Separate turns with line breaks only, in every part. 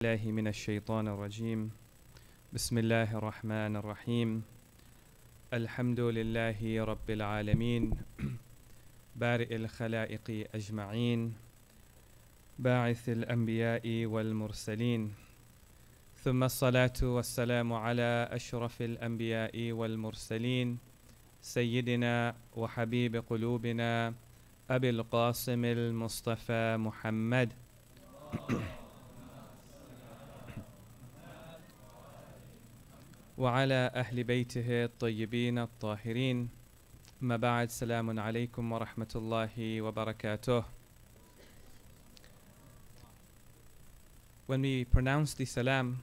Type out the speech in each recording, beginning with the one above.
الله من الشيطان الرجيم بسم الله الرحمن الرحيم الحمد لله رب العالمين بارئ الخلائق أجمعين باعث الأنبياء والمرسلين ثم الصلاة والسلام على أشرف الأنبياء والمرسلين سيدنا وحبيب قلوبنا أبي القاسم المصطفى محمد وعلى أهل بيته الطيبين الطاهرين ما بعد سلام عليكم ورحمة الله وبركاته. When we pronounce the salam,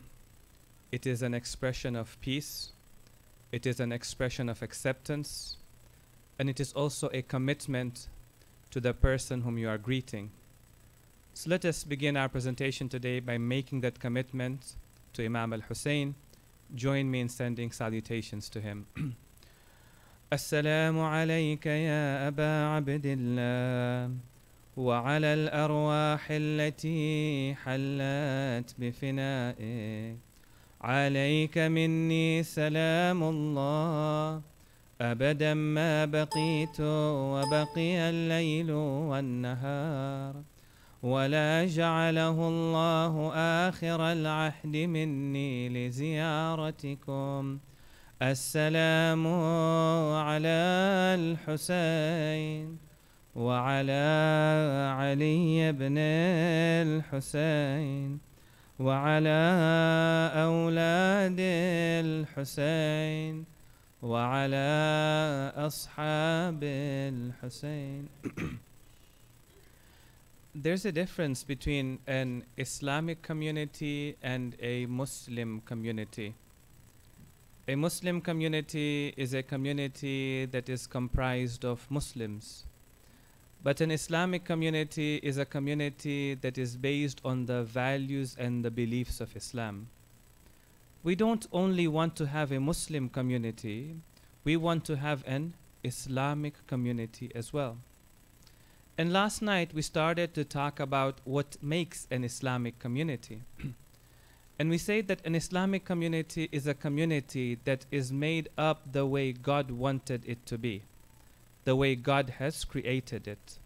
it is an expression of peace, it is an expression of acceptance, and it is also a commitment to the person whom you are greeting. So let us begin our presentation today by making that commitment to Imam al-Hussein. Join me in sending salutations to him. السلام عليك يا أبا عبد الله وعلى الأرواح التي حلت بفنائك عليك مني سلام الله أبدا ما بقيت وبقي الليل والنهار ولا جعله الله آخر العهد مني لزيارتكم السلام على الحسين وعلى علي بن الحسين وعلى أولاد الحسين وعلى أصحاب الحسين. There's a difference between an Islamic community and a Muslim community. A Muslim community is a community that is comprised of Muslims. But an Islamic community is a community that is based on the values and the beliefs of Islam. We don't only want to have a Muslim community, we want to have an Islamic community as well. And last night we started to talk about what makes an Islamic community. And we say that an Islamic community is a community that is made up the way God wanted it to be, the way God has created it.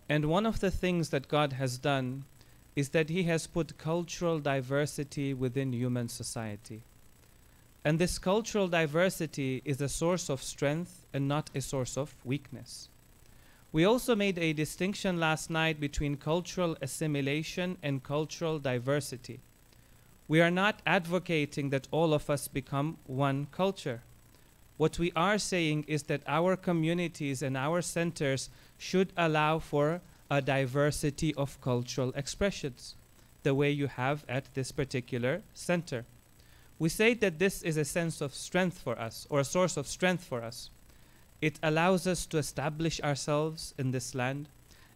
And one of the things that God has done is that He has put cultural diversity within human society. And this cultural diversity is a source of strength and not a source of weakness. We also made a distinction last night between cultural assimilation and cultural diversity. We are not advocating that all of us become one culture. What we are saying is that our communities and our centers should allow for a diversity of cultural expressions, the way you have at this particular center. We say that this is a sense of strength for us, or a source of strength for us. It allows us to establish ourselves in this land.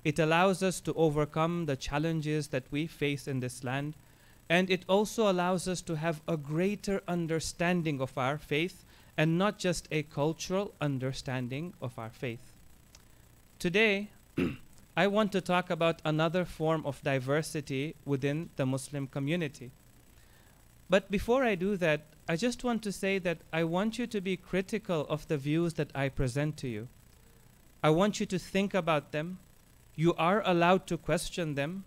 It allows us to overcome the challenges that we face in this land. And it also allows us to have a greater understanding of our faith and not just a cultural understanding of our faith. Today, I want to talk about another form of diversity within the Muslim community. But before I do that, I just want to say that I want you to be critical of the views that I present to you. I want you to think about them. You are allowed to question them.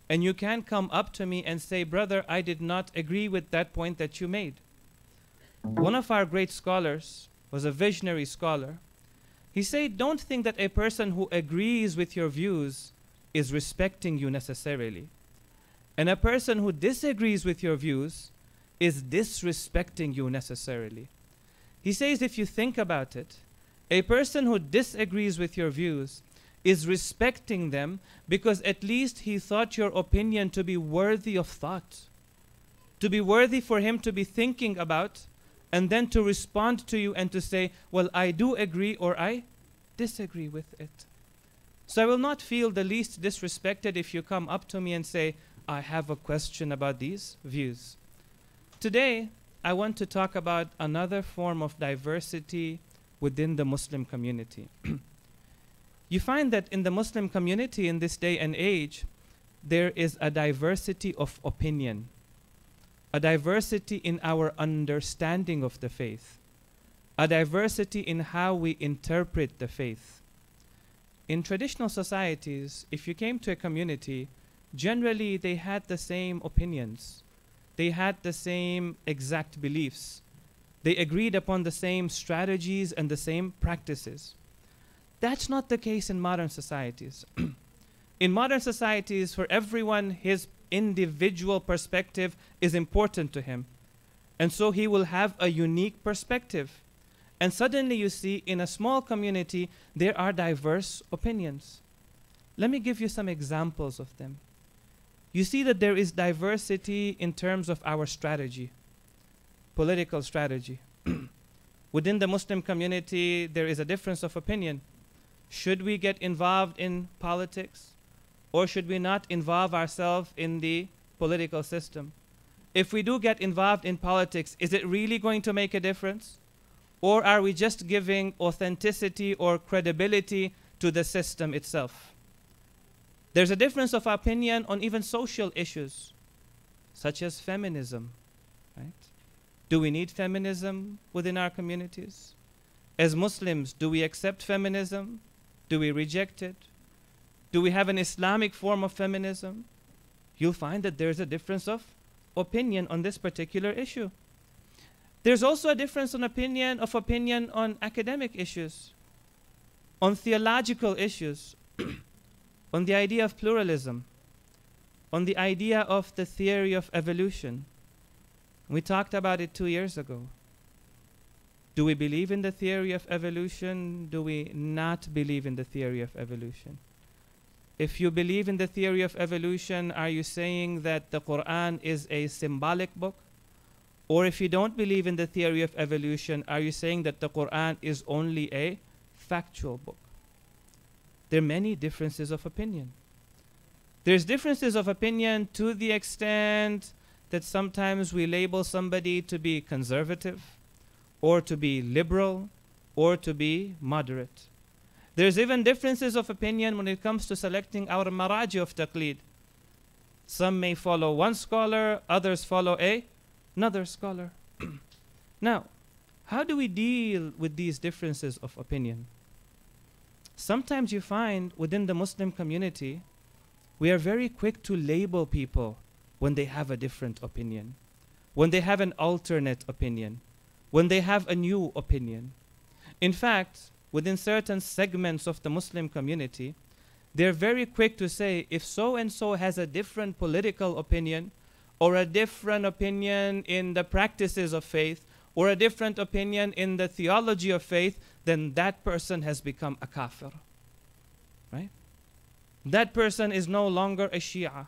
And you can come up to me and say, brother, I did not agree with that point that you made. One of our great scholars was a visionary scholar. He said, don't think that a person who agrees with your views is respecting you necessarily. And a person who disagrees with your views is disrespecting you necessarily. He says, if you think about it, a person who disagrees with your views is respecting them because at least he thought your opinion to be worthy of thought, to be worthy for him to be thinking about, and then to respond to you and to say, well, I do agree or I disagree with it. So I will not feel the least disrespected if you come up to me and say, I have a question about these views. Today, I want to talk about another form of diversity within the Muslim community. You find that in the Muslim community in this day and age, there is a diversity of opinion, a diversity in our understanding of the faith, a diversity in how we interpret the faith. In traditional societies, if you came to a community, generally they had the same opinions. They had the same exact beliefs. They agreed upon the same strategies and the same practices. That's not the case in modern societies. In modern societies, for everyone, his individual perspective is important to him. And so he will have a unique perspective. And suddenly you see in a small community, there are diverse opinions. Let me give you some examples of them. You see that there is diversity in terms of our strategy, political strategy. Within the Muslim community, there is a difference of opinion. Should we get involved in politics, or should we not involve ourselves in the political system? If we do get involved in politics, is it really going to make a difference? Or are we just giving authenticity or credibility to the system itself? There's a difference of opinion on even social issues, such as feminism, right? Do we need feminism within our communities? As Muslims, do we accept feminism? Do we reject it? Do we have an Islamic form of feminism? You'll find that there's a difference of opinion on this particular issue. There's also a difference in opinion on academic issues, on theological issues, on the idea of pluralism, on the idea of the theory of evolution. We talked about it 2 years ago. Do we believe in the theory of evolution? Do we not believe in the theory of evolution? If you believe in the theory of evolution, are you saying that the Quran is a symbolic book? Or if you don't believe in the theory of evolution, are you saying that the Quran is only a factual book? There are many differences of opinion. There's differences of opinion to the extent that sometimes we label somebody to be conservative, or to be liberal, or to be moderate. There's even differences of opinion when it comes to selecting our maraji of taqlid. Some may follow one scholar, others follow another scholar. Now, how do we deal with these differences of opinion? Sometimes you find within the Muslim community, we are very quick to label people when they have a different opinion, when they have an alternate opinion, when they have a new opinion. In fact, within certain segments of the Muslim community, they're very quick to say, if so-and-so has a different political opinion, or a different opinion in the practices of faith, or a different opinion in the theology of faith, then that person has become a kafir. Right? That person is no longer a Shia.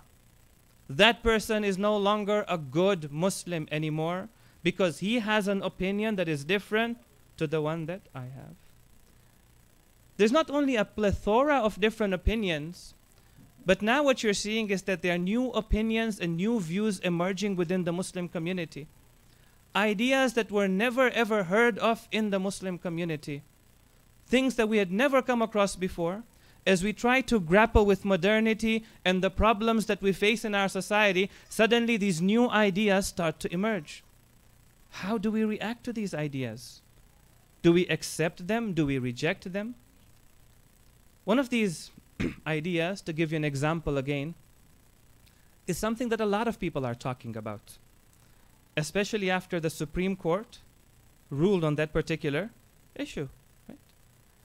That person is no longer a good Muslim anymore, because he has an opinion that is different to the one that I have. There's not only a plethora of different opinions, but now what you're seeing is that there are new opinions and new views emerging within the Muslim community. Ideas that were never ever heard of in the Muslim community. Things that we had never come across before. As we try to grapple with modernity and the problems that we face in our society, suddenly these new ideas start to emerge. How do we react to these ideas? Do we accept them? Do we reject them? One of these ideas, to give you an example again, is something that a lot of people are talking about, especially after the Supreme Court ruled on that particular issue. Right?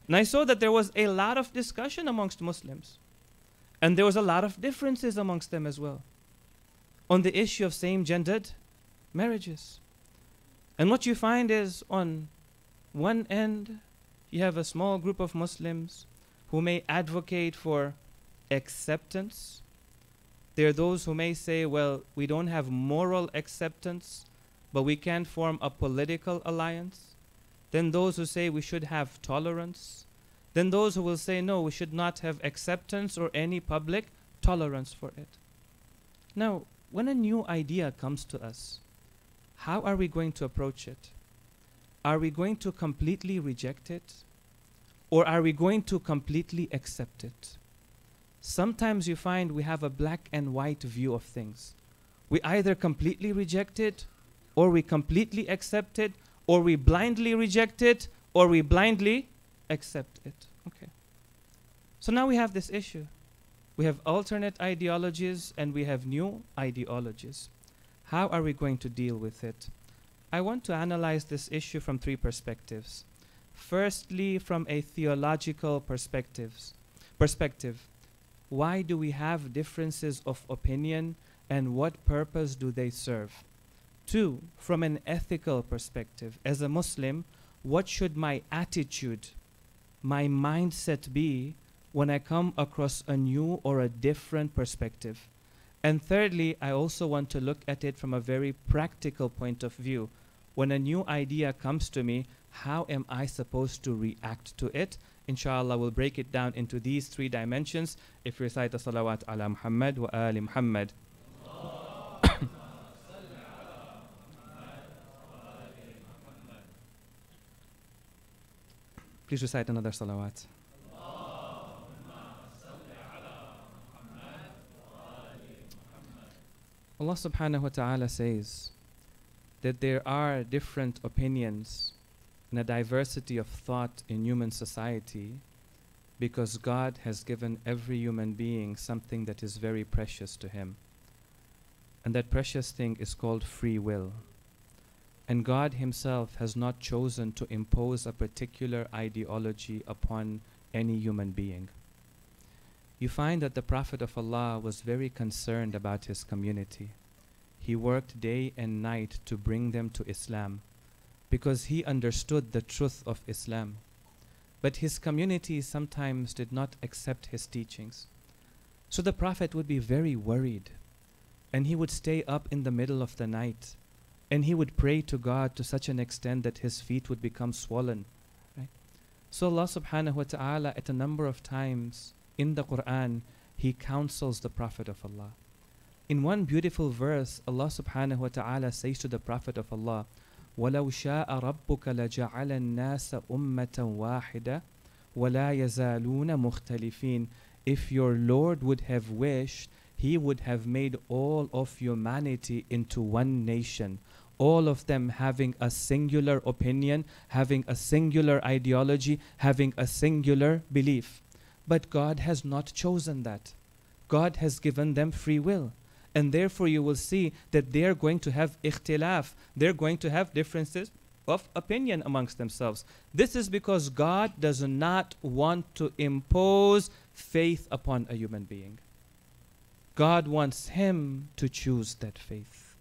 And I saw that there was a lot of discussion amongst Muslims, and there was a lot of differences amongst them as well, on the issue of same-gendered marriages. And what you find is, on one end, you have a small group of Muslims who may advocate for acceptance. There are those who may say, well, we don't have moral acceptance, but we can form a political alliance. Then those who say we should have tolerance. Then those who will say, no, we should not have acceptance or any public tolerance for it. Now, when a new idea comes to us, how are we going to approach it? Are we going to completely reject it? Or are we going to completely accept it? Sometimes you find we have a black and white view of things. We either completely reject it, or we completely accept it, or we blindly reject it, or we blindly accept it. Okay. So now we have this issue. We have alternate ideologies and we have new ideologies. How are we going to deal with it? I want to analyze this issue from three perspectives. Firstly, from a theological perspective. Why do we have differences of opinion and what purpose do they serve? Two, from an ethical perspective. As a Muslim, what should my attitude, my mindset be when I come across a new or a different perspective? And thirdly, I also want to look at it from a very practical point of view. When a new idea comes to me, how am I supposed to react to it? Inshallah, we'll break it down into these three dimensions if we recite the salawat ala Muhammad wa ali Muhammad. Please recite another salawat. Allah subhanahu wa ta'ala says that there are different opinions and a diversity of thought in human society because God has given every human being something that is very precious to him. And that precious thing is called free will. And God himself has not chosen to impose a particular ideology upon any human being. You find that the Prophet of Allah was very concerned about his community. He worked day and night to bring them to Islam because he understood the truth of Islam. But his community sometimes did not accept his teachings. So the Prophet would be very worried, and he would stay up in the middle of the night, and he would pray to God to such an extent that his feet would become swollen. Right? So Allah subhanahu wa ta'ala at a number of times in the Quran, he counsels the Prophet of Allah. In one beautiful verse, Allah subhanahu wa ta'ala says to the Prophet of Allah, وَلَوْ شَاءَ رَبُّكَ لَجَعَلَ النَّاسَ أُمَّةً وَاحِدَةً وَلَا يَزَالُونَ مُخْتَلِفِينَ. If your Lord would have wished, he would have made all of humanity into one nation, all of them having a singular opinion, having a singular ideology, having a singular belief. But God has not chosen that. God has given them free will. And therefore you will see that they are going to have ikhtilaf. They're going to have differences of opinion amongst themselves. This is because God does not want to impose faith upon a human being. God wants him to choose that faith.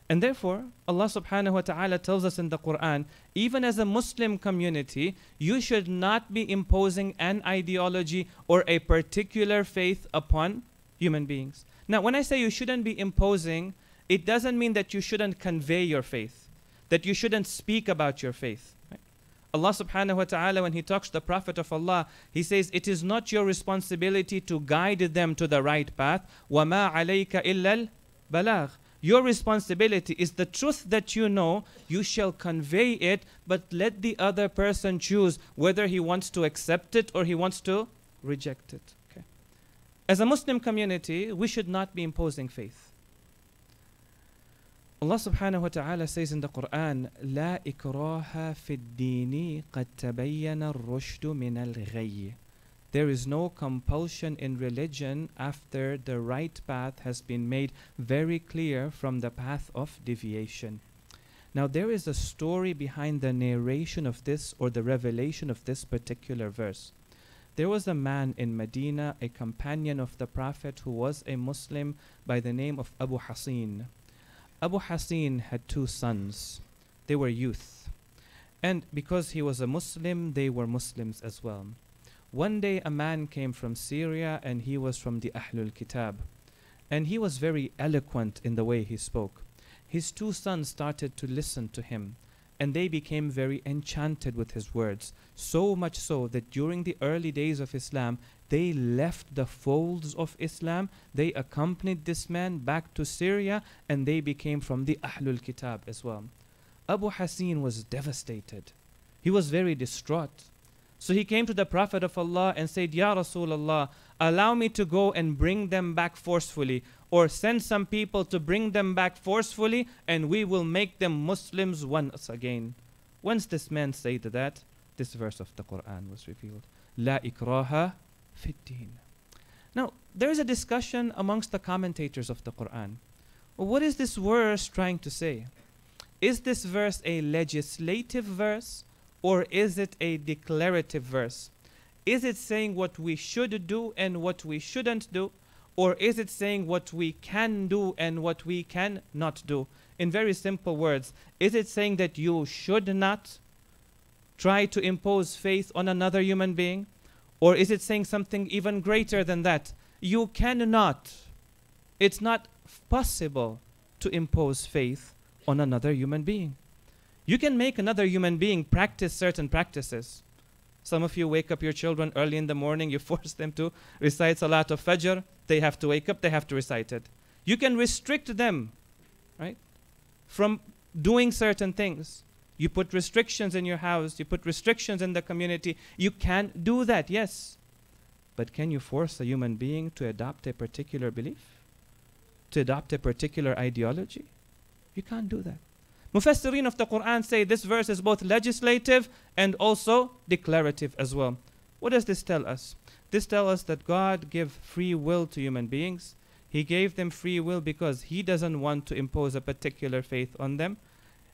And therefore, Allah subhanahu wa ta'ala tells us in the Quran, even as a Muslim community, you should not be imposing an ideology or a particular faith upon human beings. Now, when I say you shouldn't be imposing, it doesn't mean that you shouldn't convey your faith, that you shouldn't speak about your faith. Right? Allah subhanahu wa ta'ala, when he talks to the Prophet of Allah, he says, it is not your responsibility to guide them to the right path. وَمَا عَلَيْكَ إِلَّا الْبَلَاغِ. Your responsibility is the truth that you know, you shall convey it, but let the other person choose whether he wants to accept it or he wants to reject it. Okay. As a Muslim community, we should not be imposing faith. Allah subhanahu wa ta'ala says in the Quran, لا إكراها في الدين قد تبين الرشد من الغي. There is no compulsion in religion after the right path has been made very clear from the path of deviation. Now there is a story behind the narration of this or the revelation of this particular verse. There was a man in Medina, a companion of the Prophet who was a Muslim by the name of Abu Hasin. Abu Hasin had two sons. They were youth. And because he was a Muslim, they were Muslims as well. One day a man came from Syria and he was from the Ahlul Kitab. And he was very eloquent in the way he spoke. His two sons started to listen to him and they became very enchanted with his words. So much so that during the early days of Islam, they left the folds of Islam. They accompanied this man back to Syria and they became from the Ahlul Kitab as well. Abu Hasin was devastated. He was very distraught. So he came to the Prophet of Allah and said, Ya Rasulullah, allow me to go and bring them back forcefully, or send some people to bring them back forcefully, and we will make them Muslims once again. Once this man said that, this verse of the Quran was revealed. La ikraha fi ddin. Now, there is a discussion amongst the commentators of the Quran. What is this verse trying to say? Is this verse a legislative verse, or is it a declarative verse? Is it saying what we should do and what we shouldn't do? Or is it saying what we can do and what we cannot do? In very simple words, is it saying that you should not try to impose faith on another human being? Or is it saying something even greater than that? You cannot. It's not possible to impose faith on another human being. You can make another human being practice certain practices. Some of you wake up your children early in the morning, you force them to recite Salat of Fajr. They have to wake up, they have to recite it. You can restrict them, right, from doing certain things. You put restrictions in your house, you put restrictions in the community. You can do that, yes. But can you force a human being to adopt a particular belief? To adopt a particular ideology? You can't do that. Mufassirin of the Quran say this verse is both legislative and also declarative as well. What does this tell us? This tells us that God gave free will to human beings. He gave them free will because He doesn't want to impose a particular faith on them.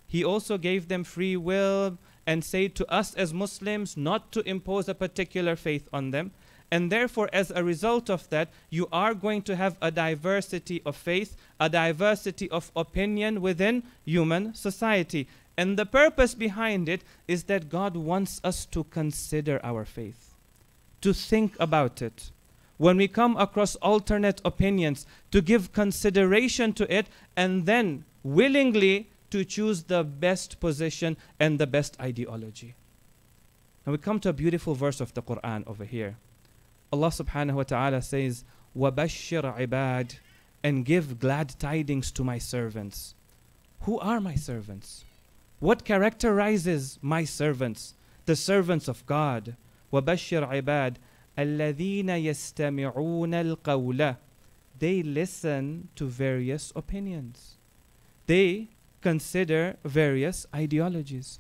He also gave them free will and said to us as Muslims not to impose a particular faith on them. And therefore, as a result of that, you are going to have a diversity of faith, a diversity of opinion within human society. And the purpose behind it is that God wants us to consider our faith, to think about it. When we come across alternate opinions, to give consideration to it, and then willingly to choose the best position and the best ideology. Now we come to a beautiful verse of the Quran over here. Allah subhanahu wa ta'ala says, وَبَشِّرْ عِبَادٍ, and give glad tidings to my servants. Who are my servants? What characterizes my servants? The servants of God. وَبَشِّرْ عِبَادٍ الَّذِينَ يَسْتَمِعُونَ الْقَوْلَ. They listen to various opinions. They consider various ideologies.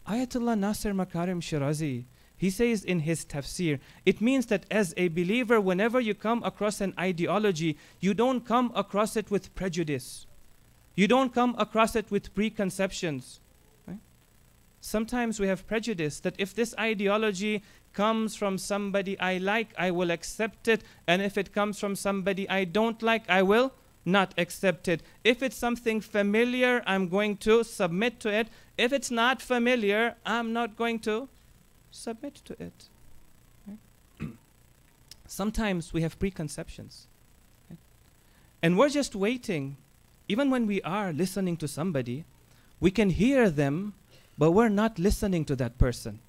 Ayatollah Nasir Makarim Shirazi, he says in his tafsir, it means that as a believer, whenever you come across an ideology, you don't come across it with prejudice. You don't come across it with preconceptions. Right? Sometimes we have prejudice that if this ideology comes from somebody I like, I will accept it. And if it comes from somebody I don't like, I will not accept it. If it's something familiar, I'm going to submit to it. If it's not familiar, I'm not going to submit to it. Right? Sometimes we have preconceptions. Right? And we're just waiting. Even when we are listening to somebody, we can hear them, but we're not listening to that person.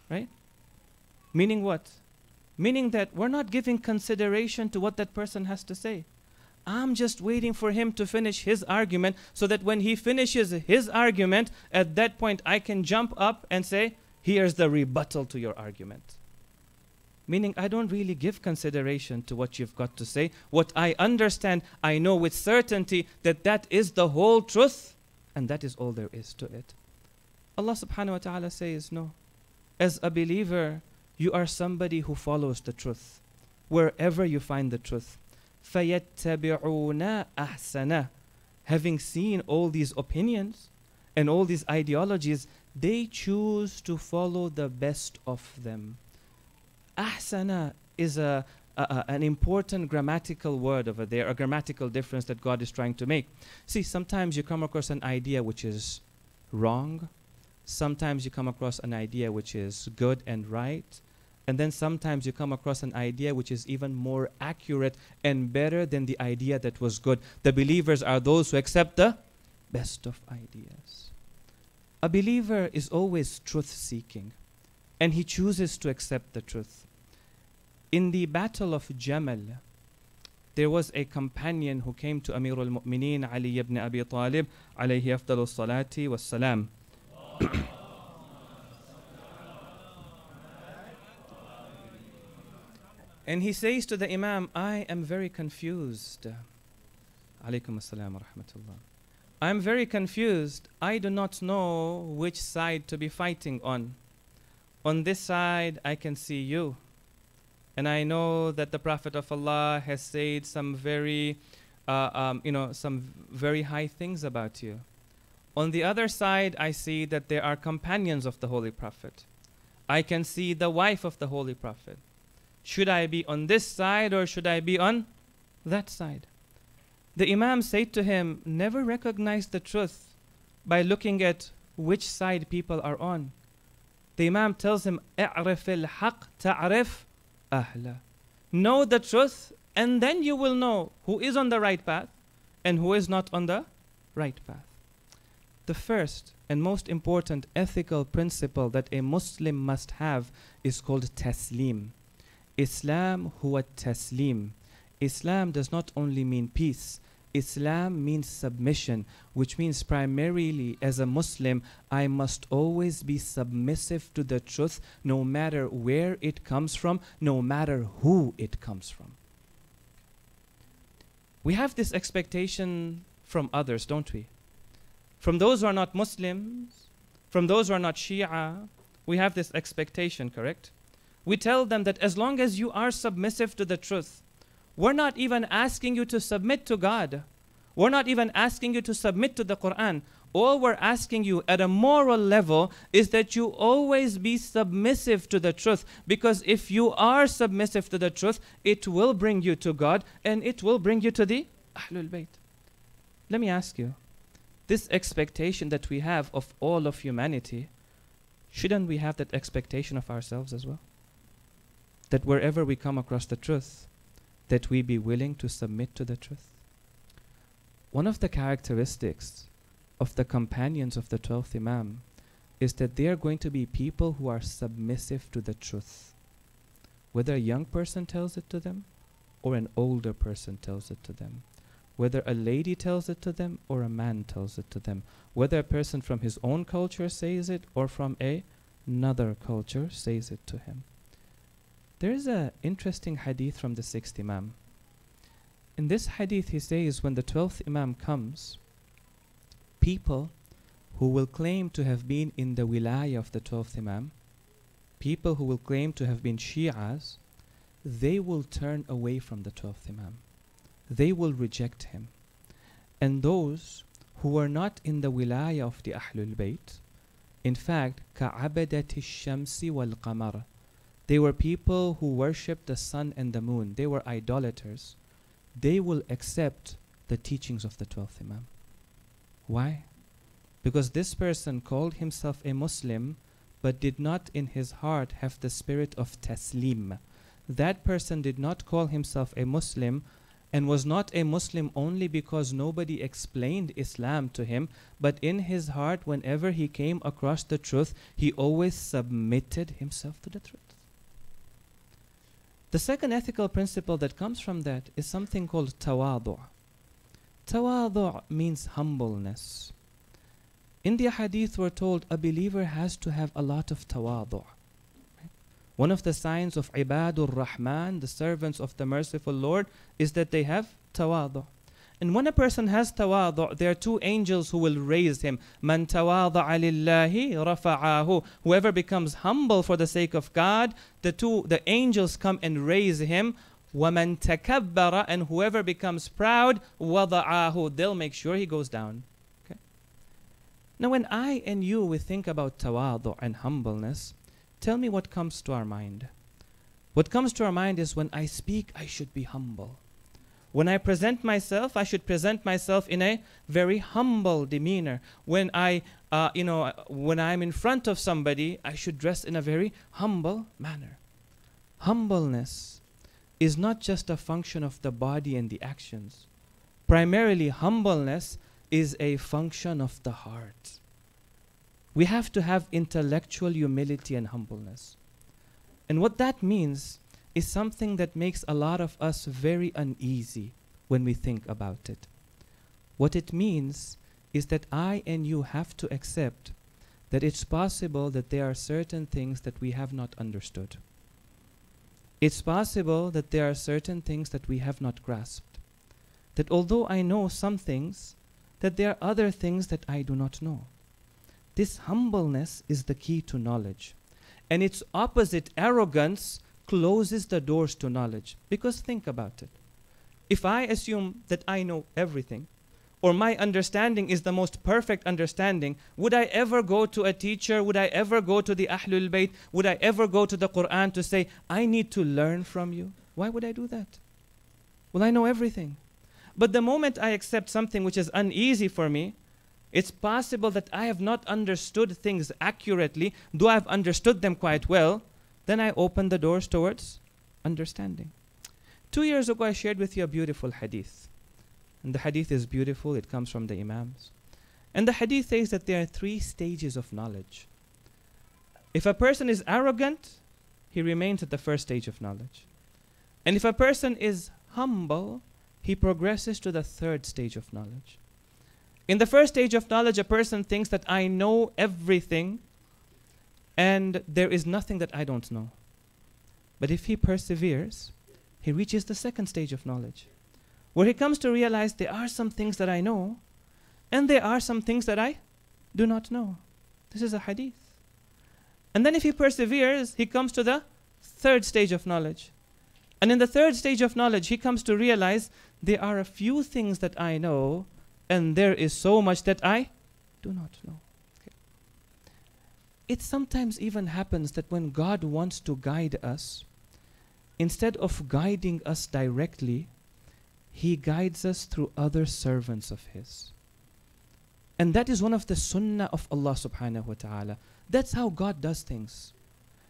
Right? Meaning what? Meaning that we're not giving consideration to what that person has to say. I'm just waiting for him to finish his argument so that when he finishes his argument, at that point I can jump up and say, here's the rebuttal to your argument. Meaning I don't really give consideration to what you've got to say. What I understand, I know with certainty that that is the whole truth, and that is all there is to it. Allah subhanahu wa ta'ala says, no. As a believer, you are somebody who follows the truth, wherever you find the truth. فَيَتَّبِعُونَ أَحْسَنَهُ. Having seen all these opinions and all these ideologies, they choose to follow the best of them. Ahsana is an important grammatical word over there, a grammatical difference that God is trying to make. See, sometimes you come across an idea which is wrong. Sometimes you come across an idea which is good and right. And then sometimes you come across an idea which is even more accurate and better than the idea that was good. The believers are those who accept the best of ideas. A believer is always truth-seeking, and he chooses to accept the truth. In the Battle of Jamal, there was a companion who came to Amir al-Mu'mineen, Ali ibn Abi Talib, alayhi afdalu salati was salam. And he says to the Imam, I am very confused. Alaykum assalam wa rahmatullah. I'm very confused. I do not know which side to be fighting on. On this side, I can see you. And I know that the Prophet of Allah has said some very, some very high things about you. On the other side, I see that there are companions of the Holy Prophet. I can see the wife of the Holy Prophet. Should I be on this side or should I be on that side? The Imam said to him, never recognize the truth by looking at which side people are on. The Imam tells him, اعرف الحق تعرف أهله. Know the truth and then you will know who is on the right path and who is not on the right path. The first and most important ethical principle that a Muslim must have is called taslim. Islam huwa taslim. Islam does not only mean peace. Islam means submission, which means primarily as a Muslim, I must always be submissive to the truth, no matter where it comes from, no matter who it comes from. We have this expectation from others, don't we? From those who are not Muslims, from those who are not Shia, we have this expectation, correct? We tell them that as long as you are submissive to the truth, we're not even asking you to submit to God. We're not even asking you to submit to the Quran. All we're asking you at a moral level is that you always be submissive to the truth. Because if you are submissive to the truth, it will bring you to God and it will bring you to the Ahlul Bayt. Let me ask you, this expectation that we have of all of humanity, shouldn't we have that expectation of ourselves as well? That wherever we come across the truth, that we be willing to submit to the truth. One of the characteristics of the companions of the 12th Imam is that they are going to be people who are submissive to the truth. Whether a young person tells it to them or an older person tells it to them. Whether a lady tells it to them or a man tells it to them. Whether a person from his own culture says it or from another culture says it to him. There is an interesting hadith from the 6th Imam. In this hadith he says when the 12th Imam comes, people who will claim to have been in the wilayah of the 12th Imam, people who will claim to have been Shi'as, they will turn away from the 12th Imam. They will reject him. And those who were not in the wilayah of the Ahlul Bayt, in fact, كَعَبَدَةِ الشَّمْسِ وَالْقَمَرِ, they were people who worshipped the sun and the moon. They were idolaters. They will accept the teachings of the 12th Imam. Why? Because this person called himself a Muslim, but did not in his heart have the spirit of taslim. That person did not call himself a Muslim and was not a Muslim only because nobody explained Islam to him, but in his heart, whenever he came across the truth, he always submitted himself to the truth. The second ethical principle that comes from that is something called tawadu'. Tawadu' means humbleness. In the hadith we're told a believer has to have a lot of tawadu'. One of the signs of ibadur rahman, the servants of the merciful Lord, is that they have tawadu'. And when a person has tawadu', there are two angels who will raise him. Man tawada'a lillahi rafa'ahu. Whoever becomes humble for the sake of God, the angels come and raise him. وَمَنْ تَكَبَّرَ, and whoever becomes proud, وَضَعَاهُ, they'll make sure he goes down. Okay? Now when I and you, we think about tawadu' and humbleness, tell me what comes to our mind. What comes to our mind is when I speak, I should be humble. When I present myself, I should present myself in a very humble demeanor. When when I'm in front of somebody, I should dress in a very humble manner. Humbleness is not just a function of the body and the actions. Primarily, humbleness is a function of the heart. We have to have intellectual humility and humbleness. And what that means is something that makes a lot of us very uneasy when we think about it. What it means is that I and you have to accept that it's possible that there are certain things that we have not understood. It's possible that there are certain things that we have not grasped. That although I know some things, that there are other things that I do not know. This humbleness is the key to knowledge. And its opposite, arrogance, closes the doors to knowledge. Because think about it. If I assume that I know everything, or my understanding is the most perfect understanding, would I ever go to a teacher? Would I ever go to the Ahlul Bayt? Would I ever go to the Quran to say, I need to learn from you? Why would I do that? Well, I know everything. But the moment I accept something which is uneasy for me, it's possible that I have not understood things accurately, though I've understood them quite well, then I open the doors towards understanding. 2 years ago, I shared with you a beautiful hadith. And the hadith is beautiful. It comes from the Imams. And the hadith says that there are 3 stages of knowledge. If a person is arrogant, he remains at the first stage of knowledge. And if a person is humble, he progresses to the 3rd stage of knowledge. In the first stage of knowledge, a person thinks that I know everything and there is nothing that I don't know. But if he perseveres, he reaches the 2nd stage of knowledge, where he comes to realize there are some things that I know and there are some things that I do not know. This is a hadith. And then if he perseveres, he comes to the 3rd stage of knowledge. And in the 3rd stage of knowledge, he comes to realize there are a few things that I know and there is so much that I do not know. Okay. It sometimes even happens that when God wants to guide us, instead of guiding us directly, He guides us through other servants of His. And that is one of the sunnah of Allah subhanahu wa ta'ala. That's how God does things.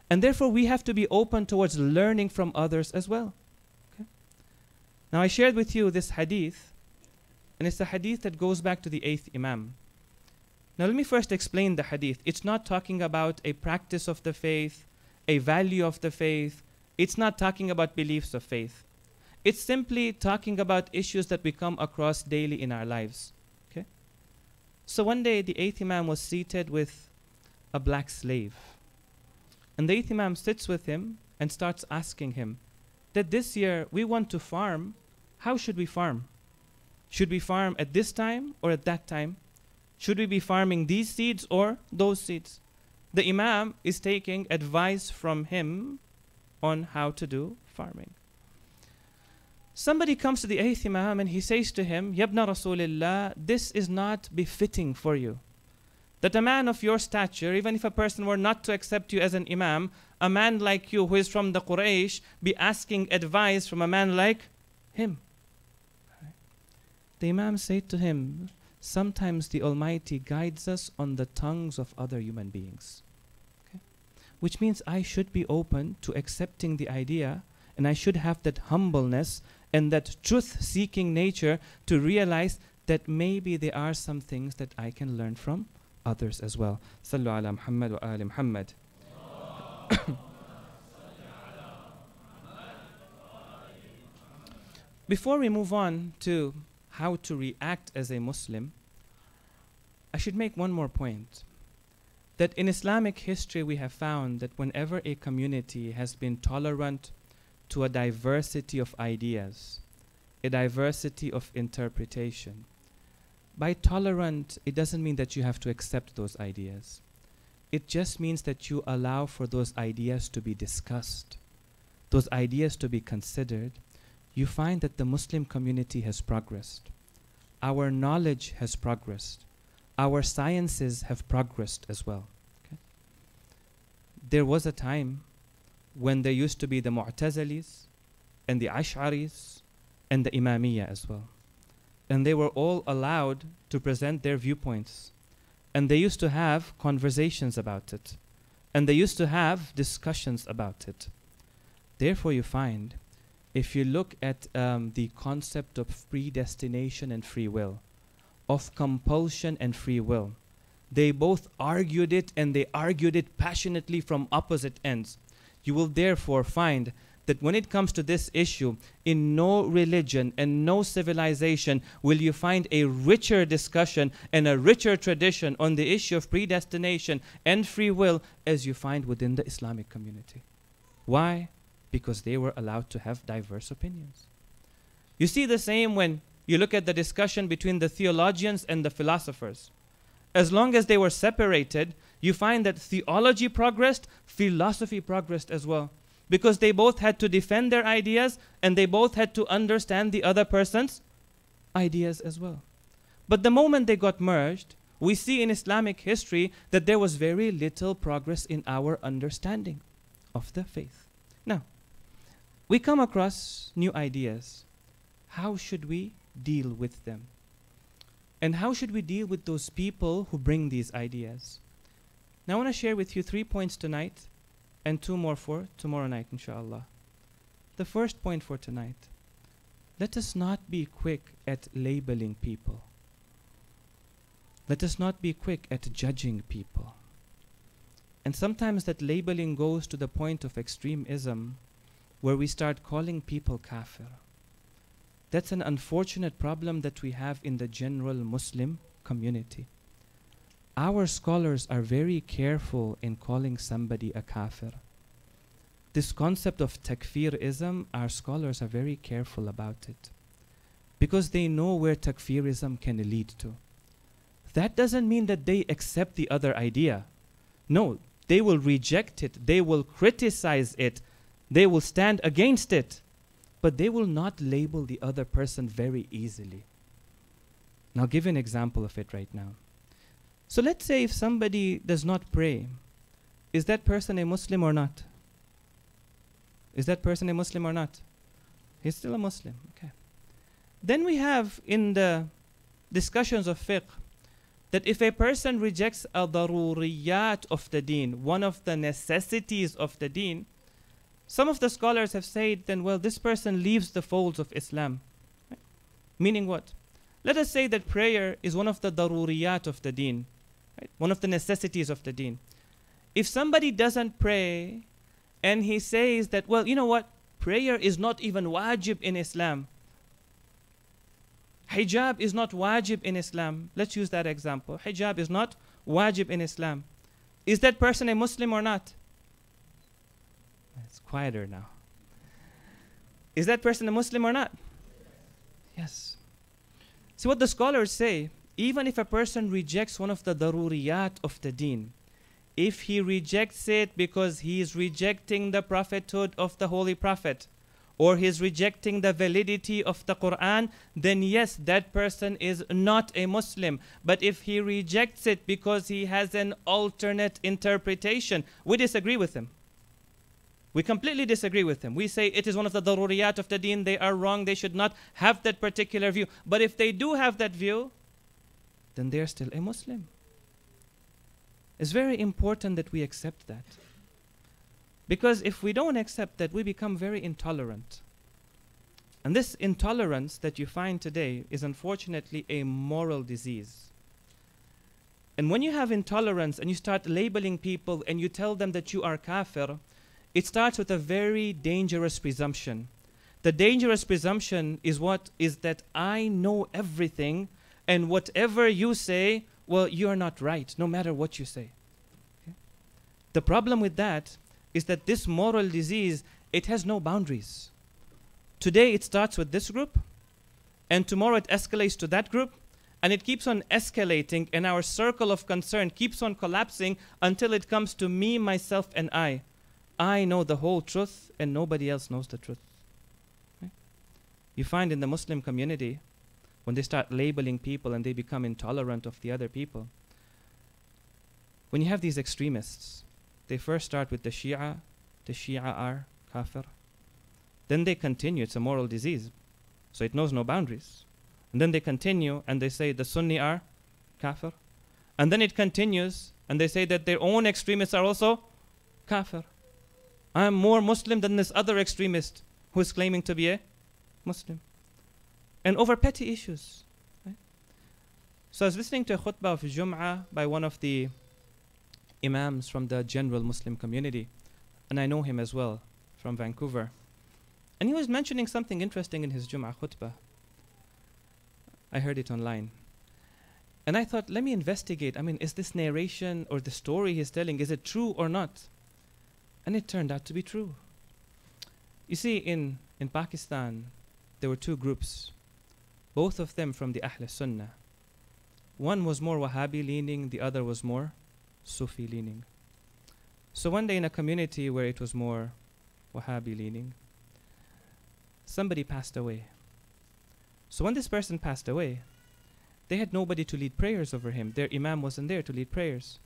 And therefore we have to be open towards learning from others as well. Okay? Now I shared with you this hadith, and it's a hadith that goes back to the 8th Imam. Now let me first explain the hadith. It's not talking about a practice of the faith, a value of the faith. It's not talking about beliefs of faith. It's simply talking about issues that we come across daily in our lives. Okay? So one day the 8th Imam was seated with a black slave. And the 8th Imam sits with him and starts asking him that this year we want to farm. How should we farm? Should we farm at this time or at that time? Should we be farming these seeds or those seeds? The Imam is taking advice from him on how to do farming. Somebody comes to the 8th Imam and he says to him, Yabna Rasulillah, this is not befitting for you. That a man of your stature, even if a person were not to accept you as an Imam, a man like you who is from the Quraysh, be asking advice from a man like him. The Imam said to him, sometimes the Almighty guides us on the tongues of other human beings. Okay? Which means I should be open to accepting the idea, and I should have that humbleness and that truth-seeking nature to realize that maybe there are some things that I can learn from others as well. Sallu ala Muhammad wa ali Muhammad. Before we move on to how to react as a Muslim, I should make one more point. That in Islamic history we have found that whenever a community has been tolerant to a diversity of ideas, a diversity of interpretation. By tolerant, it doesn't mean that you have to accept those ideas. It just means that you allow for those ideas to be discussed, those ideas to be considered. You find that the Muslim community has progressed. Our knowledge has progressed. Our sciences have progressed as well. Okay? There was a time when there used to be the Mu'tazilis and the Ash'aris and the Imamiyya as well. And they were all allowed to present their viewpoints. And they used to have conversations about it. And they used to have discussions about it. Therefore you find, if you look at the concept of predestination and free will, of compulsion and free will, they both argued it, and they argued it passionately from opposite ends. You will therefore find that when it comes to this issue, in no religion and no civilization will you find a richer discussion and a richer tradition on the issue of predestination and free will as you find within the Islamic community. Why? because they were allowed to have diverse opinions. You see the same when you look at the discussion between the theologians and the philosophers. As long as they were separated, you find that theology progressed, philosophy progressed as well. Because they both had to defend their ideas and they both had to understand the other person's ideas as well. But the moment they got merged, we see in Islamic history that there was very little progress in our understanding of the faith. Now, we come across new ideas. How should we deal with them? And how should we deal with those people who bring these ideas? Now I want to share with you 3 points tonight and 2 more for tomorrow night, inshallah. The first point for tonight: let us not be quick at labeling people. Let us not be quick at judging people. And sometimes that labeling goes to the point of extremism, where we start calling people kafir. That's an unfortunate problem that we have in the general Muslim community. Our scholars are very careful in calling somebody a kafir. This concept of takfirism, our scholars are very careful about it, because they know where takfirism can lead to. That doesn't mean that they accept the other idea. No, they will reject it, they will criticize it, they will stand against it, but they will not label the other person very easily. And I'll give you an example of it right now. So let's say if somebody does not pray, is that person a Muslim or not? Is that person a Muslim or not? He's still a Muslim, okay. Then we have in the discussions of fiqh that if a person rejects a daruriyat of the deen, one of the necessities of the deen, some of the scholars have said, then, well, this person leaves the folds of Islam. Right? Meaning what? Let us say that prayer is one of the daruriyat of the deen, right? One of the necessities of the deen. If somebody doesn't pray and he says that, well, you know what? Prayer is not even wajib in Islam. Hijab is not wajib in Islam. Let's use that example. Hijab is not wajib in Islam. Is that person a Muslim or not? It's quieter now. Is that person a Muslim or not? Yes. See what the scholars say, even if a person rejects one of the daruriyat of the deen, if he rejects it because he is rejecting the prophethood of the Holy Prophet, or he is rejecting the validity of the Quran, then yes, that person is not a Muslim. But if he rejects it because he has an alternate interpretation, we disagree with him. We completely disagree with them. We say it is one of the daruriyat of the deen. They are wrong. They should not have that particular view. But if they do have that view, then they are still a Muslim. It's very important that we accept that. Because if we don't accept that, we become very intolerant. And this intolerance that you find today is unfortunately a moral disease. And when you have intolerance and you start labeling people and you tell them that you are kafir, it starts with a very dangerous presumption. The dangerous presumption is what? Is that I know everything, and whatever you say, well, you are not right, no matter what you say. Okay? The problem with that is that this moral disease, it has no boundaries. Today it starts with this group, and tomorrow it escalates to that group, and it keeps on escalating, and our circle of concern keeps on collapsing until it comes to me, myself, and I. I know the whole truth and nobody else knows the truth. Right? You find in the Muslim community, when they start labeling people and they become intolerant of the other people, when you have these extremists, they first start with the Shia are kafir. Then they continue, it's a moral disease, so it knows no boundaries. And then they continue and they say the Sunni are kafir. And then it continues and they say that their own extremists are also kafir. I am more Muslim than this other extremist who is claiming to be a Muslim. And over petty issues. Right? So I was listening to a khutbah of Jum'ah by one of the imams from the general Muslim community. And I know him as well from Vancouver. And he was mentioning something interesting in his Jum'ah khutbah. I heard it online. And I thought, let me investigate. I mean, is this narration or the story he's telling, is it true or not? And it turned out to be true. You see, in Pakistan, there were two groups, both of them from the Ahl Sunnah. One was more Wahhabi leaning, the other was more Sufi leaning. So one day in a community where it was more Wahhabi leaning, somebody passed away. So when this person passed away, they had nobody to lead prayers over him. Their imam wasn't there to lead prayers.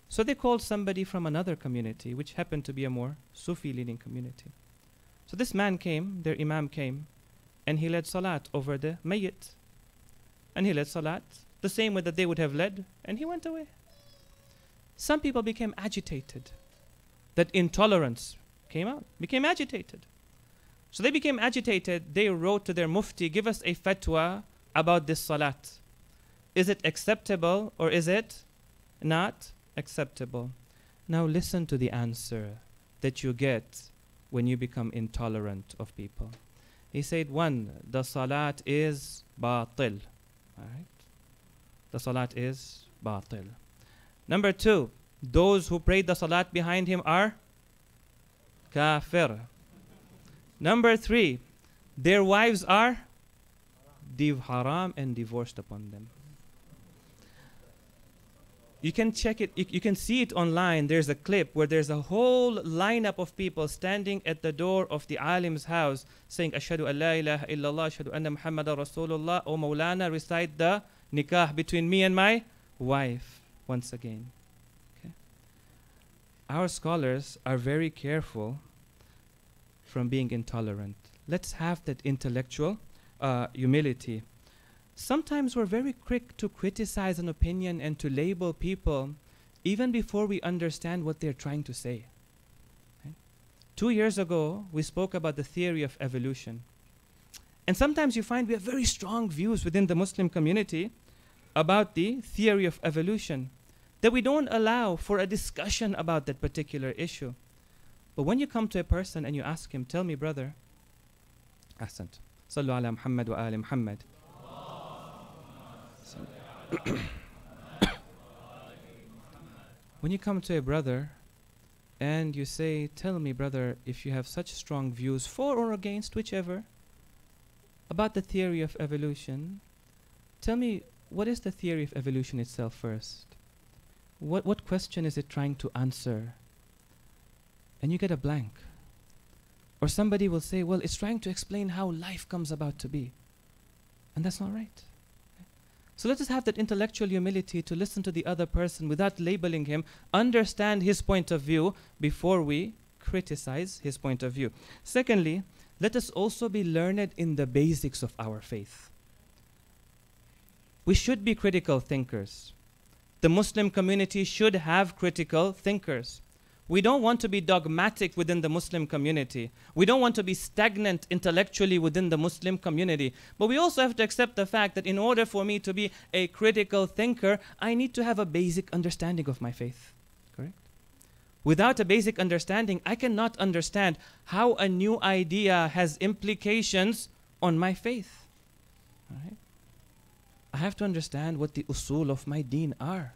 So they called somebody from another community, which happened to be a more Sufi leaning community. So this man came, their imam came, and he led salat over the mayyit. And he led salat the same way that they would have led, and he went away. Some people became agitated. That intolerance came out, became agitated. So they became agitated. They wrote to their mufti, give us a fatwa about this salat. Is it acceptable or is it not acceptable? Now listen to the answer that you get when you become intolerant of people. He said, one, the salat is batil. All right? The salat is batil. Number two, those who prayed the salat behind him are kafir. Number three, their wives are haram and divorced upon them. You can check it, you can see it online. There's a clip where there's a whole lineup of people standing at the door of the alim's house saying, Ashhadu an la ilaha illallah, Ashhadu anna Muhammadan Rasulullah, O Maulana, recite the nikah between me and my wife once again. Okay. Our scholars are very careful from being intolerant. Let's have that intellectual humility. Sometimes we're very quick to criticize an opinion and to label people even before we understand what they're trying to say. Okay? 2 years ago, we spoke about the theory of evolution. And sometimes you find we have very strong views within the Muslim community about the theory of evolution, that we don't allow for a discussion about that particular issue. But when you come to a person and you ask him, tell me, brother, Ahsant, Sallu ala Muhammad wa ali Muhammad. When you come to a brother and you say, tell me, brother, if you have such strong views for or against, whichever, about the theory of evolution, tell me, what is the theory of evolution itself first? What question is it trying to answer? And you get a blank. Or somebody will say, well, it's trying to explain how life comes about to be. And that's not right. So let us have that intellectual humility to listen to the other person without labeling him, understand his point of view before we criticize his point of view. Secondly, let us also be learned in the basics of our faith. We should be critical thinkers. The Muslim community should have critical thinkers. We don't want to be dogmatic within the Muslim community. We don't want to be stagnant intellectually within the Muslim community. But we also have to accept the fact that in order for me to be a critical thinker, I need to have a basic understanding of my faith. Correct? Without a basic understanding, I cannot understand how a new idea has implications on my faith. All right? I have to understand what the usul of my deen are.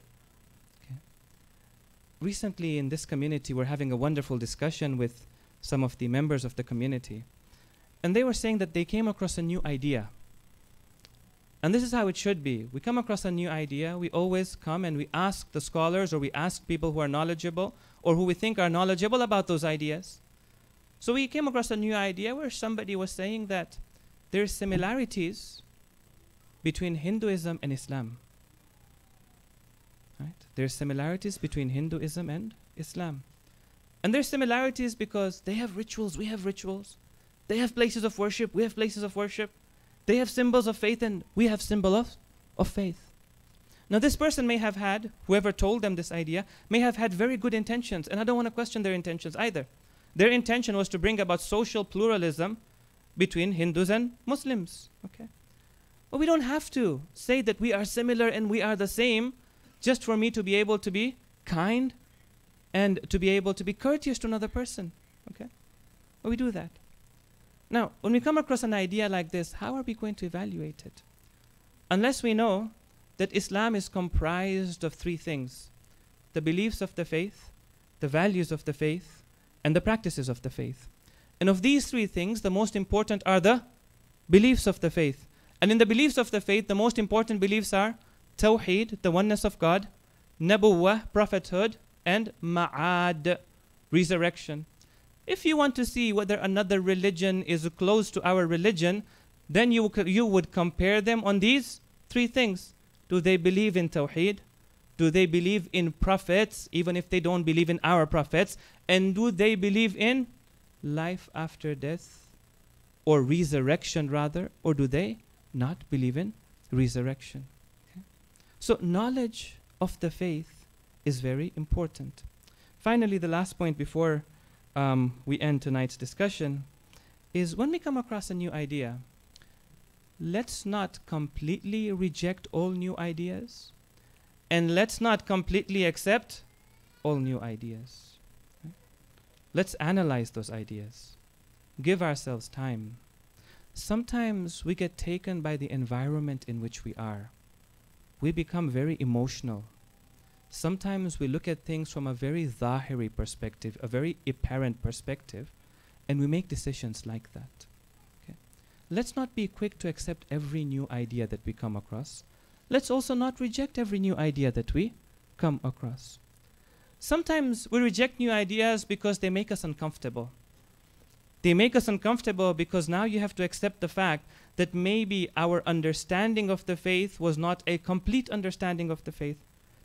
Recently in this community, we're having a wonderful discussion with some of the members of the community. And they were saying that they came across a new idea. And this is how it should be. We come across a new idea, we always come and we ask the scholars or we ask people who are knowledgeable or who we think are knowledgeable about those ideas. So we came across a new idea where somebody was saying that there are similarities between Hinduism and Islam. Right? There are similarities between Hinduism and Islam. And there are similarities because they have rituals, we have rituals. They have places of worship, we have places of worship. They have symbols of faith and we have symbols of faith. Now this person may have had, whoever told them this idea, may have had very good intentions, and I don't want to question their intentions either. Their intention was to bring about social pluralism between Hindus and Muslims. Okay? But we don't have to say that we are similar and we are the same just for me to be able to be kind and to be able to be courteous to another person. Okay? But we do that. Now, when we come across an idea like this, how are we going to evaluate it? Unless we know that Islam is comprised of three things: the beliefs of the faith, the values of the faith, and the practices of the faith. And of these three things, the most important are the beliefs of the faith. And in the beliefs of the faith, the most important beliefs are Tawheed, the oneness of God, Nabuwah, prophethood, and Ma'ad, resurrection. If you want to see whether another religion is close to our religion, then you would compare them on these three things. Do they believe in Tawheed? Do they believe in prophets, even if they don't believe in our prophets? And do they believe in life after death, or resurrection rather, or do they not believe in resurrection? Okay. So knowledge of the faith is very important. Finally, the last point before we end tonight's discussion is when we come across a new idea, let's not completely reject all new ideas, and let's not completely accept all new ideas. Okay? Let's analyze those ideas. Give ourselves time. Sometimes we get taken by the environment in which we are. We become very emotional. Sometimes we look at things from a very zahiri perspective, a very apparent perspective, and we make decisions like that. Okay? Let's not be quick to accept every new idea that we come across. Let's also not reject every new idea that we come across. Sometimes we reject new ideas because they make us uncomfortable. They make us uncomfortable because now you have to accept the fact that maybe our understanding of the faith was not a complete understanding of the faith,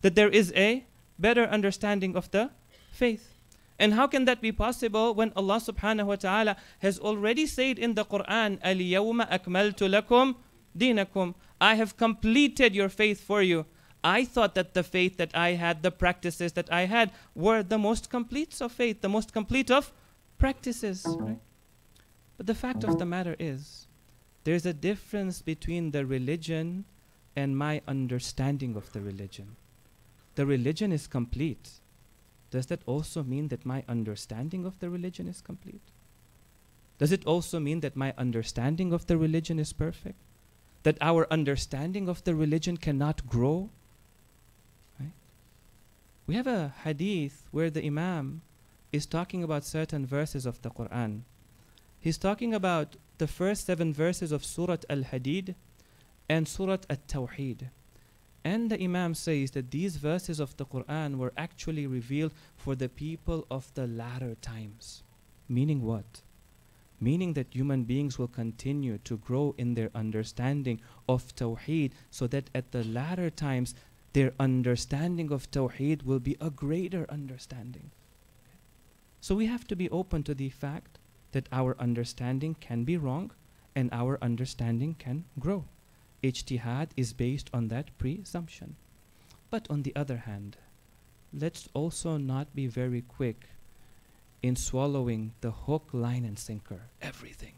that there is a better understanding of the faith. And how can that be possible when Allah subhanahu wa ta'ala has already said in the Quran, "Al-yawma akmaltu lakum dinakum." I have completed your faith for you. I thought that the faith that I had, the practices that I had, were the most complete of faith, the most complete of practices. Right? But the fact of the matter is, there's a difference between the religion and my understanding of the religion. The religion is complete. Does that also mean that my understanding of the religion is complete? Does it also mean that my understanding of the religion is perfect? That our understanding of the religion cannot grow? Right? We have a hadith where the Imam is talking about certain verses of the Quran. He's talking about the first 7 verses of Surah Al-Hadid and Surah At-Tawheed. And the Imam says that these verses of the Quran were actually revealed for the people of the latter times. Meaning what? Meaning that human beings will continue to grow in their understanding of Tawheed, so that at the latter times their understanding of Tawheed will be a greater understanding. So we have to be open to the fact that our understanding can be wrong and our understanding can grow. Ijtihad is based on that presumption. But on the other hand, let's also not be very quick in swallowing the hook, line, and sinker, everything.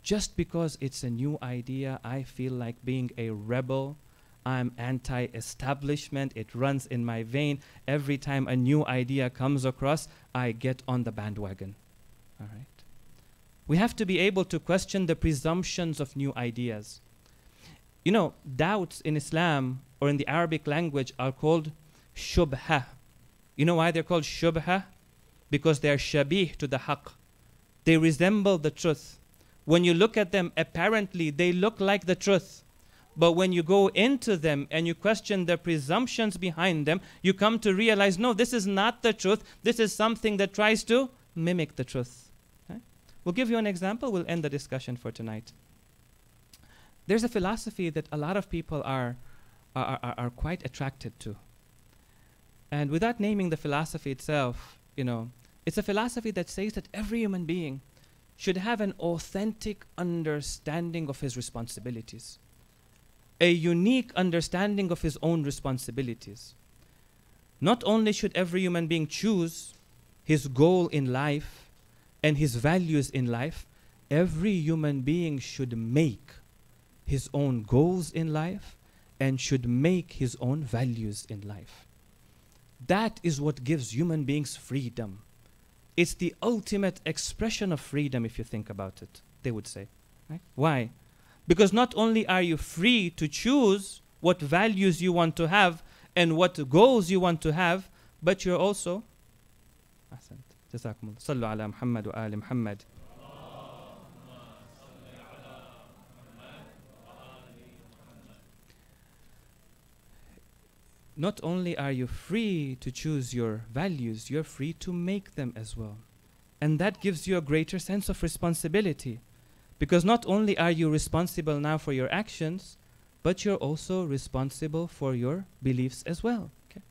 Just because it's a new idea, I feel like being a rebel. I'm anti-establishment. It runs in my vein. Every time a new idea comes across, I get on the bandwagon. All right? We have to be able to question the presumptions of new ideas. You know, doubts in Islam or in the Arabic language are called shubha. You know why they're called shubha? Because they're shabih to the haqq. They resemble the truth. When you look at them, apparently they look like the truth. But when you go into them and you question the presumptions behind them, you come to realize, no, this is not the truth. This is something that tries to mimic the truth. Okay? We'll give you an example. We'll end the discussion for tonight. There's a philosophy that a lot of people are quite attracted to. And without naming the philosophy itself, you know, it's a philosophy that says that every human being should have an authentic understanding of his responsibilities, a unique understanding of his own responsibilities. Not only should every human being choose his goal in life and his values in life, every human being should make his own goals in life and should make his own values in life. That is what gives human beings freedom. It's the ultimate expression of freedom, if you think about it, they would say. Right? Why? Because not only are you free to choose what values you want to have and what goals you want to have, but you're also Jazakumullah. Sallu ala Muhammad wa ali Muhammad. Not only are you free to choose your values, you're free to make them as well. And that gives you a greater sense of responsibility. Because not only are you responsible now for your actions, but you're also responsible for your beliefs as well. Okay?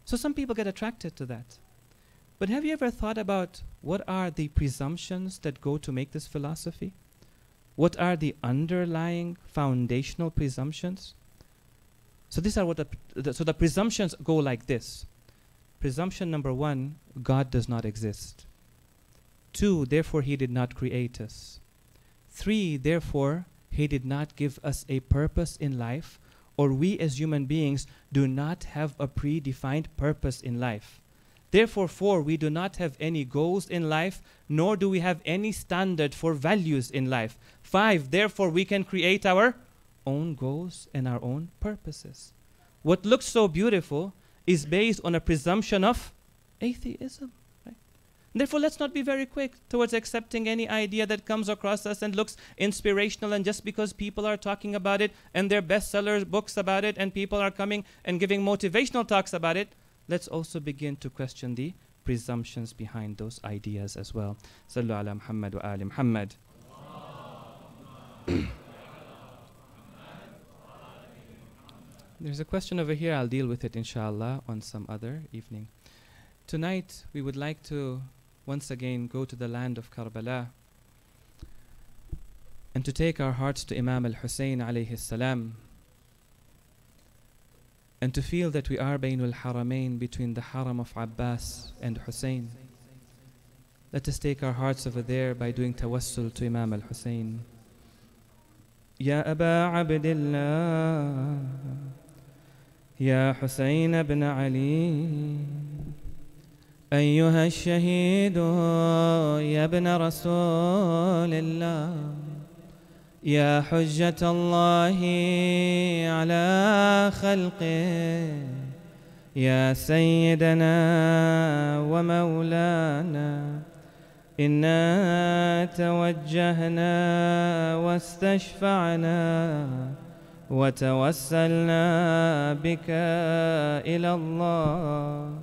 So some people get attracted to that. But have you ever thought about what are the presumptions that go to make this philosophy? What are the underlying foundational presumptions? So these are what the presumptions go like this. Presumption number 1, God does not exist. 2, therefore he did not create us. 3, therefore he did not give us a purpose in life, or we as human beings do not have a predefined purpose in life. Therefore, 4, we do not have any goals in life, nor do we have any standard for values in life. 5, therefore we can create our own goals and our own purposes. What looks so beautiful is based on a presumption of atheism. Right? Therefore, let's not be very quick towards accepting any idea that comes across us and looks inspirational, and just because people are talking about it and there are bestseller books about it and people are coming and giving motivational talks about it, let's also begin to question the presumptions behind those ideas as well. Sallu ala Muhammad wa ali Muhammad. There's a question over here. I'll deal with it inshallah on some other evening. Tonight we would like to once again go to the land of Karbala and to take our hearts to Imam al-Hussein alayhi salam, and to feel that we are Bainul Haramain, between the Haram of Abbas and Hussein. Let us take our hearts over there by doing tawassul to Imam al-Hussein. Ya Aba Abdillah, يا حسين بن علي أيها الشهيد يا ابن رسول الله يا حجة الله على خلقه يا سيدنا ومولانا إنا توجهنا واستشفعنا وتوسلنا بك إلى الله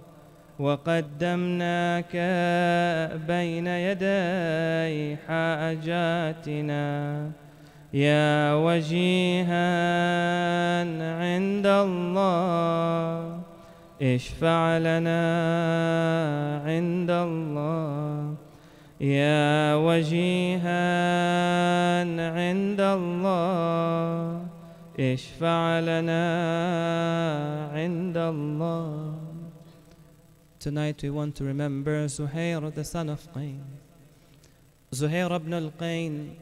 وقدمناك بين يدي حاجاتنا يا وجيها عند الله اشفع لنا عند الله يا وجيها عند الله اشفع لنا عند الله. Tonight we want to remember Zuhair, the son of Qayn. Zuhair ibn al-Qayn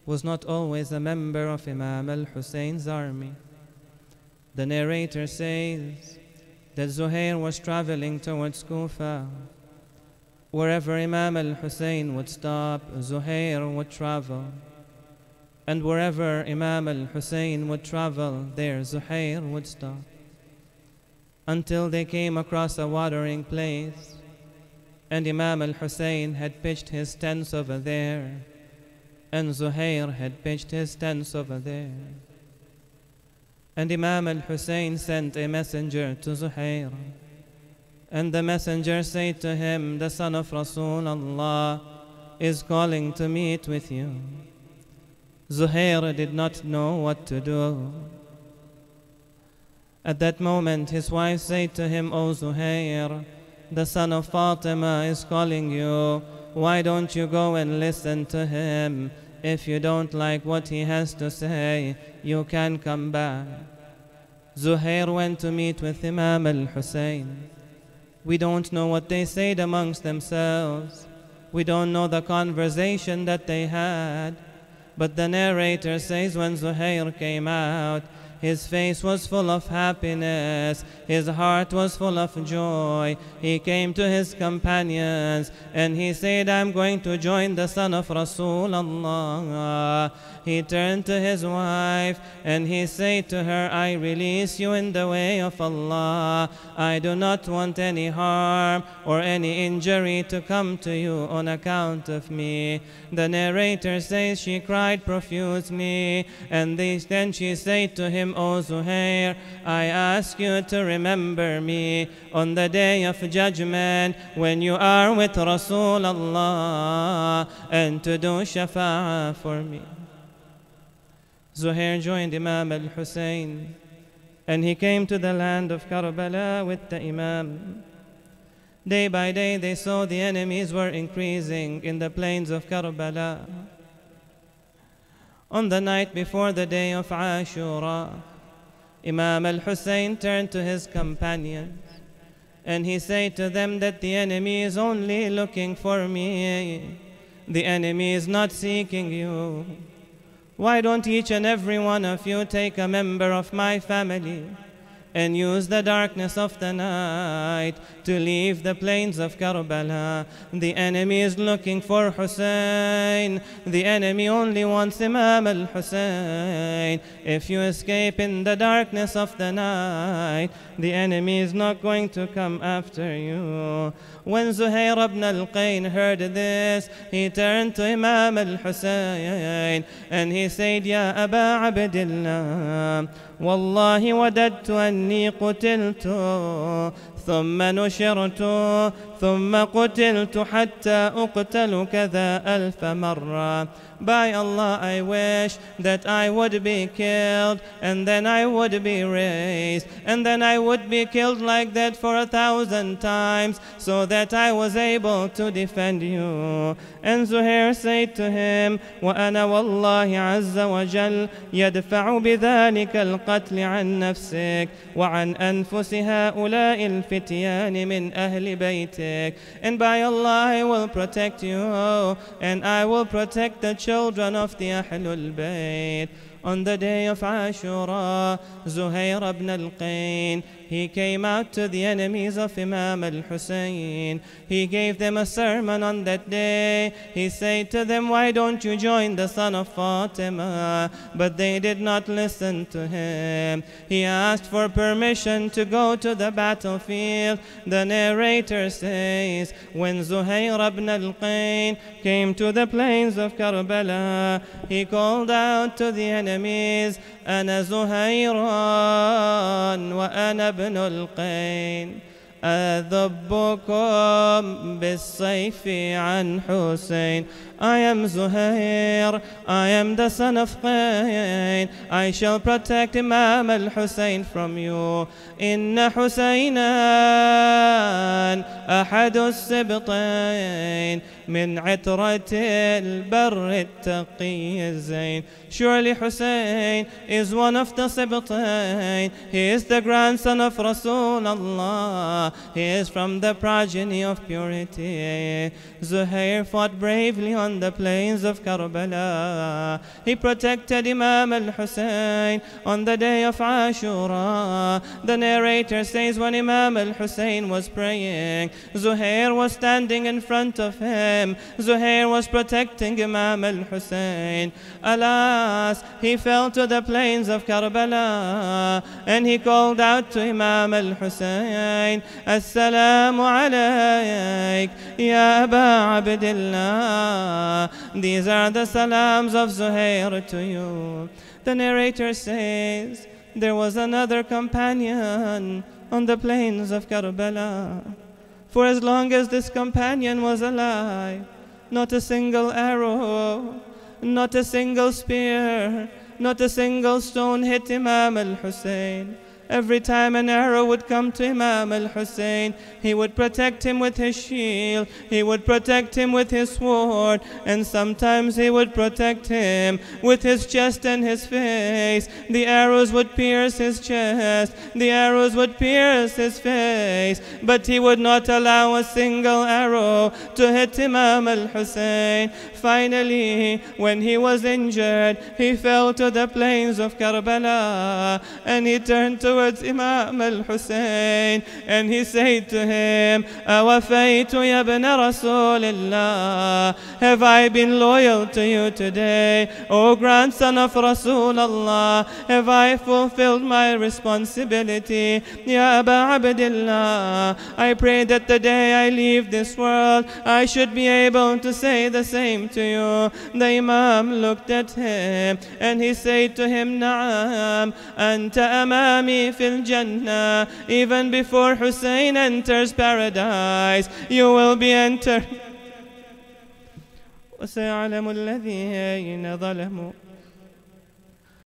was not always a member of Imam al-Hussein's army. The narrator says that Zuhair was traveling towards Kufa. Wherever Imam al-Hussein would stop, Zuhair would travel. And wherever Imam al-Hussein would travel, there Zuhair would stop. Until they came across a watering place, and Imam al-Hussein had pitched his tents over there, and Zuhair had pitched his tents over there. And Imam al-Hussein sent a messenger to Zuhair, and the messenger said to him, the son of Rasulullah is calling to meet with you. Zuhair did not know what to do. At that moment, his wife said to him, O Zuhair, the son of Fatima is calling you. Why don't you go and listen to him? If you don't like what he has to say, you can come back. Zuhair went to meet with Imam al-Hussein. We don't know what they said amongst themselves. We don't know the conversation that they had. But the narrator says when Zuhair came out, his face was full of happiness, his heart was full of joy. He came to his companions and he said, I'm going to join the son of Rasulullah. he turned to his wife and he said to her, I release you in the way of Allah. I do not want any harm or any injury to come to you on account of me. The narrator says she cried profusely, and then she said to him, O Zuhair, I ask you to remember me on the day of judgment when you are with Rasulullah, and to do shafa'ah for me. Zuhair joined Imam al-Hussein, and he came to the land of Karbala with the Imam. Day by day they saw the enemies were increasing in the plains of Karbala. On the night before the day of Ashura, Imam al-Hussein turned to his companions and he said to them that the enemy is only looking for me. The enemy is not seeking you. Why don't each and every one of you take a member of my family and use the darkness of the night to leave the plains of Karbala? The enemy is looking for Hussein. The enemy only wants Imam al-Hussein. If you escape in the darkness of the night, the enemy is not going to come after you. When Zuhair ibn al-Qayn heard this, he turned to Imam al-Hussein and he said, Ya Aba Abdillah, Wallahi wadadtu anni qutiltu ثم نشرت ثم قتلت حتى أقتل كذا ألف مرة. By Allah, I wish that I would be killed and then I would be raised and then I would be killed like that for 1,000 times so that I was able to defend you. And Zuhair said to him, وأنا والله عز وجل يدفع بذلك القتل عن نفسك وعن أنفس هؤلاء الفتيان من أهل بيتك. And by Allah, I will protect you and I will protect the children of the Ahlul Bayt. On the day of Ashura, Zuhair ibn al-Qayn, he came out to the enemies of Imam al-Hussein. He gave them a sermon on that day. He said to them, why don't you join the son of Fatima? But they did not listen to him. He asked for permission to go to the battlefield. The narrator says, when Zuhair ibn al-Qayn came to the plains of Karbala, he called out to the enemies, أنا زهير وأنا ابن القين أذبكم بالسيف عن حسين. I am Zuhair, I am the son of Qayn. I shall protect Imam al-Hussein from you. إن حسينا أحد السبطين من عترة البر التقي الزين. Surely Hussein is one of the Sibtain. He is the grandson of Rasulullah. He is from the progeny of purity. Zuhair fought bravely on the plains of Karbala. He protected Imam al-Hussein on the day of Ashura. The narrator says when Imam al-Hussein was praying, Zuhair was standing in front of him. Zuhair was protecting Imam al-Hussein. Alas, he fell to the plains of Karbala and he called out to Imam al-Hussein, Assalamu alayk, Ya Aba Abdillah. These are the salams of Zuhair to you. The narrator says, there was another companion on the plains of Karbala. For as long as this companion was alive, not a single arrow, not a single spear, not a single stone hit Imam al-Hussein. Every time an arrow would come to Imam al-Hussein, he would protect him with his shield, he would protect him with his sword, and sometimes he would protect him with his chest and his face. The arrows would pierce his chest, the arrows would pierce his face, but he would not allow a single arrow to hit Imam al-Hussein. Finally, when he was injured, he fell to the plains of Karbala, and he turned to towards Imam al-Hussein, and he said to him, Awafaytu ya ibn Rasulillah, have I been loyal to you today, O grandson of Rasulullah? Have I fulfilled my responsibility? Ya Aba Abdillah, I pray that the day I leave this world, I should be able to say the same to you. The Imam looked at him and he said to him, Na'am, anta amami fil Jannah. Even before Hussein enters paradise, you will be entered. وسيعلم الذين ظلموا